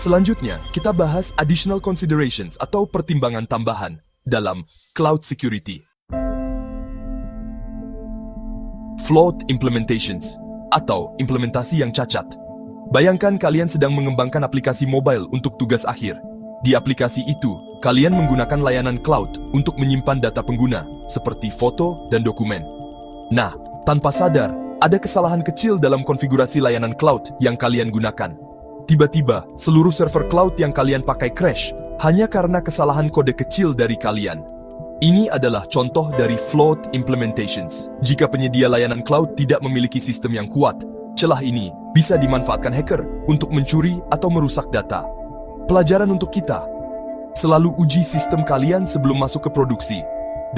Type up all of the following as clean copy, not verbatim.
Selanjutnya, kita bahas additional considerations atau pertimbangan tambahan dalam cloud security. Flawed implementations atau implementasi yang cacat. Bayangkan kalian sedang mengembangkan aplikasi mobile untuk tugas akhir. Di aplikasi itu, kalian menggunakan layanan cloud untuk menyimpan data pengguna, seperti foto dan dokumen. Nah, tanpa sadar, ada kesalahan kecil dalam konfigurasi layanan cloud yang kalian gunakan. Tiba-tiba, seluruh server cloud yang kalian pakai crash, hanya karena kesalahan kode kecil dari kalian. Ini adalah contoh dari flawed implementations. Jika penyedia layanan cloud tidak memiliki sistem yang kuat, celah ini bisa dimanfaatkan hacker untuk mencuri atau merusak data. Pelajaran untuk kita, selalu uji sistem kalian sebelum masuk ke produksi,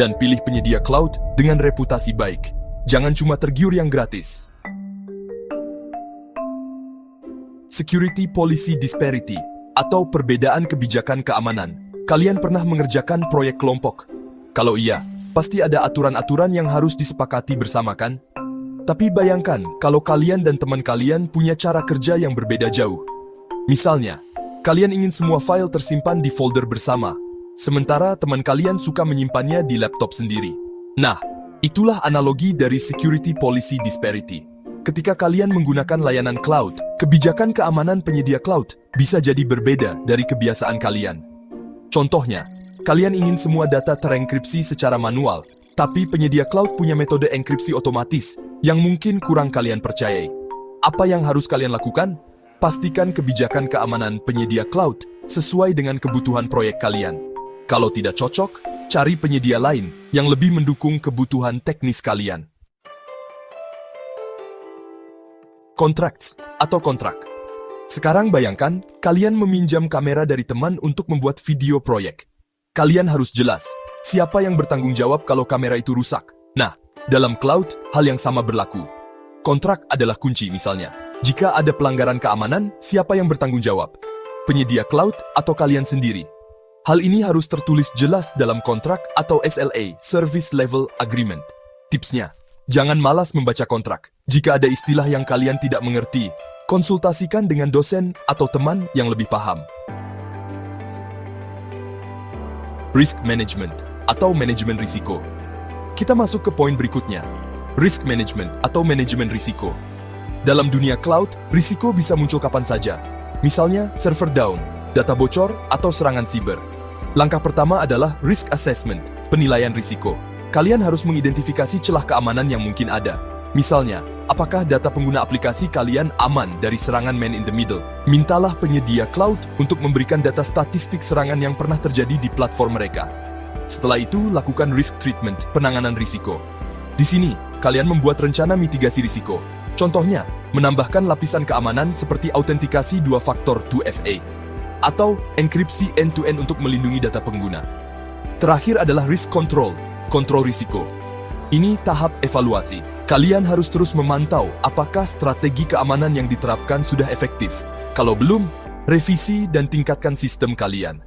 dan pilih penyedia cloud dengan reputasi baik. Jangan cuma tergiur yang gratis. Security Policy Disparity, atau perbedaan kebijakan keamanan. Kalian pernah mengerjakan proyek kelompok? Kalau iya, pasti ada aturan-aturan yang harus disepakati bersama kan? Tapi bayangkan kalau kalian dan teman kalian punya cara kerja yang berbeda jauh. Misalnya, kalian ingin semua file tersimpan di folder bersama, sementara teman kalian suka menyimpannya di laptop sendiri. Nah, itulah analogi dari security policy disparity. Ketika kalian menggunakan layanan cloud, kebijakan keamanan penyedia cloud bisa jadi berbeda dari kebiasaan kalian. Contohnya, kalian ingin semua data terenkripsi secara manual, tapi penyedia cloud punya metode enkripsi otomatis yang mungkin kurang kalian percayai. Apa yang harus kalian lakukan? Pastikan kebijakan keamanan penyedia cloud sesuai dengan kebutuhan proyek kalian. Kalau tidak cocok, cari penyedia lain yang lebih mendukung kebutuhan teknis kalian. Contracts atau kontrak. Sekarang bayangkan, kalian meminjam kamera dari teman untuk membuat video proyek. Kalian harus jelas, siapa yang bertanggung jawab kalau kamera itu rusak. Nah, dalam cloud, hal yang sama berlaku. Kontrak adalah kunci misalnya. Jika ada pelanggaran keamanan, siapa yang bertanggung jawab? Penyedia cloud atau kalian sendiri? Hal ini harus tertulis jelas dalam kontrak atau SLA, Service Level Agreement. Tipsnya, jangan malas membaca kontrak. Jika ada istilah yang kalian tidak mengerti, konsultasikan dengan dosen atau teman yang lebih paham. Risk management atau manajemen risiko. Kita masuk ke poin berikutnya. Risk management atau manajemen risiko. Dalam dunia cloud, risiko bisa muncul kapan saja. Misalnya, server down, data bocor, atau serangan siber. Langkah pertama adalah risk assessment, penilaian risiko. Kalian harus mengidentifikasi celah keamanan yang mungkin ada. Misalnya, apakah data pengguna aplikasi kalian aman dari serangan man in the middle? Mintalah penyedia cloud untuk memberikan data statistik serangan yang pernah terjadi di platform mereka. Setelah itu, lakukan risk treatment, penanganan risiko. Di sini, kalian membuat rencana mitigasi risiko. Contohnya, menambahkan lapisan keamanan seperti autentikasi 2 faktor 2FA atau enkripsi end-to-end untuk melindungi data pengguna. Terakhir adalah risk control, kontrol risiko. Ini tahap evaluasi. Kalian harus terus memantau apakah strategi keamanan yang diterapkan sudah efektif. Kalau belum, revisi dan tingkatkan sistem kalian.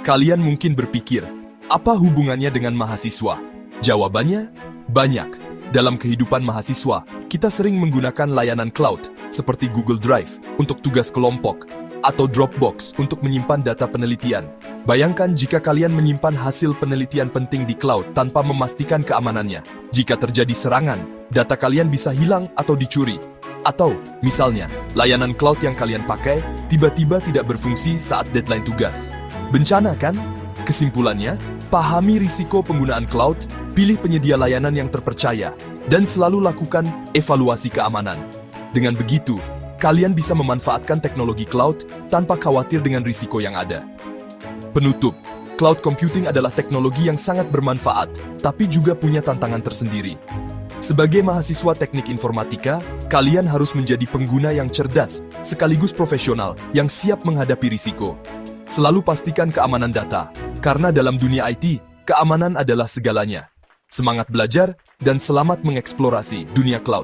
Kalian mungkin berpikir, apa hubungannya dengan mahasiswa? Jawabannya, banyak. Dalam kehidupan mahasiswa, kita sering menggunakan layanan cloud seperti Google Drive untuk tugas kelompok atau Dropbox untuk menyimpan data penelitian. Bayangkan jika kalian menyimpan hasil penelitian penting di cloud tanpa memastikan keamanannya. Jika terjadi serangan, data kalian bisa hilang atau dicuri. Atau, misalnya, layanan cloud yang kalian pakai tiba-tiba tidak berfungsi saat deadline tugas. Bencana kan? Kesimpulannya, pahami risiko penggunaan cloud, pilih penyedia layanan yang terpercaya, dan selalu lakukan evaluasi keamanan. Dengan begitu, kalian bisa memanfaatkan teknologi cloud tanpa khawatir dengan risiko yang ada. Penutup, cloud computing adalah teknologi yang sangat bermanfaat, tapi juga punya tantangan tersendiri. Sebagai mahasiswa teknik informatika, kalian harus menjadi pengguna yang cerdas, sekaligus profesional, yang siap menghadapi risiko. Selalu pastikan keamanan data, karena dalam dunia IT, keamanan adalah segalanya. Semangat belajar, dan selamat mengeksplorasi dunia cloud.